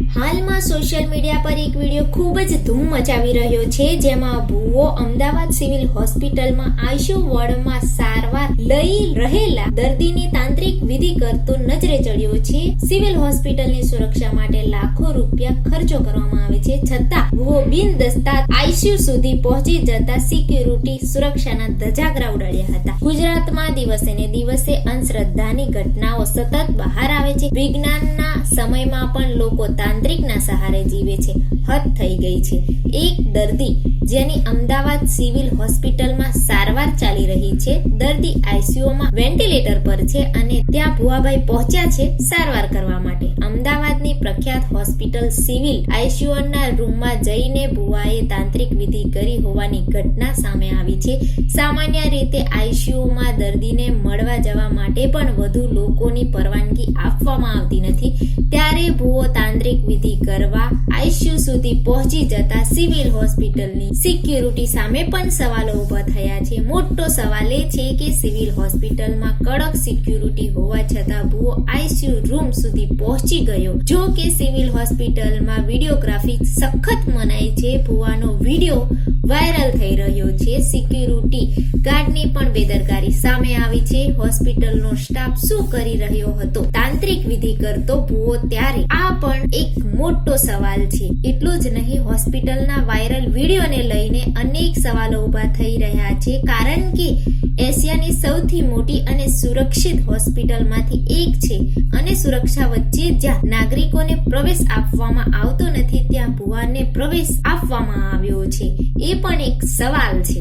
હાલમાં social media પર એક વિડીયો ખૂબ જ ધૂમ મચાવી રહ્યો છે, જેમાં ભૂવો અમદાવાદ સિવિલ હોસ્પિટલમાં આઈસીયુ વોર્ડમાં સારવાર લઈ રહેલા દર્દીની તાંત્રિક વિધિ કરતો નજરે ચડ્યો છે. સિવિલ હોસ્પિટલની સુરક્ષા માટે લાખો રૂપિયા ખર્ચો કરવામાં આવે છે, છતાં ભૂવો બિનદસ્તા આઈસીયુ સુધી પહોંચી જતા સિક્યુરિટી સુરક્ષાના ધજાગરા ઉડાડ્યા હતા. ગુજરાતમાં દિવસે ને દિવસે અંધશ્રદ્ધાની ઘટનાઓ સતત બહાર આવે છે. વિજ્ઞાનના સમયમાં પણ લોકો તાંત્રિકના સહારે જીવે છે. હદ થઈ ગઈ છે. એક દર્દી જેની અમદાવાદ સિવિલ હોસ્પિટલમાં સારવાર ચાલી રહી છે. દર્દી આઈસીયુમાં વેન્ટિલેટર પર છે અને ત્યાં ભુવાભાઈ પહોંચ્યા છે સારવાર કરવા માટે. અમદાવાદની પ્રખ્યાત હોસ્પિટલ સિવિલ આઈસીયુના રૂમમાં જઈને ભુવાએ તાંત્રિક વિધિ કરી હોવાની ઘટના સામે આવી છે. સામાન્ય રીતે આઈસીયુમાં દર્દીને મળવા જવા માટે પણ વધુ લોકોની પરવાનગી આપવામાં આવતી નથી. ત્યારે ભુવો તાંત્રિક વિધિ કરવા આઈસીયુ સુધી પહોંચી જતા સિવિલ હોસ્પિટલની સિક્યુરિટી સામે પણ સવાલો ઉભા થયા છે. મોટો સવાલ એ છે કે સિવિલ હોસ્પિટલમાં કડક સિક્યુરિટી હોવા છતાં ભુવો આઈસીયુ રૂમ સુધી પહોંચી ગયો. જો કે સિવિલ હોસ્પિટલમાં વિડીયોગ્રાફી સખત મનાઈ છે. ભુવાનો વિડીયો વાયરલ થઈ રહ્યો છે. સિક્યુરિટી ગાર્ડની પણ બેદરકારી સામે આવી છે. હોસ્પિટલનો સ્ટાફ શું કરી રહ્યો હતો તાંત્રિક વિધિ કરતો ભુવો? ત્યારે આ પણ એક મોટો સવાલ છે. એટલું જ નહીં, હોસ્પિટલના વાયરલ વિડીયોને લઈને અનેક સવાલો ઉભા થઈ રહ્યા છે, કારણ કે એશિયાની સૌથી મોટી અને સુરક્ષિત હોસ્પિટલમાંથી એક છે અને સુરક્ષા વચ્ચે જ્યાં નાગરિકોને પ્રવેશ આપવામાં આવતો નથી, ત્યાં ભુવાને પ્રવેશ આપવામાં આવ્યો છે. એ પણ એક સવાલ છે.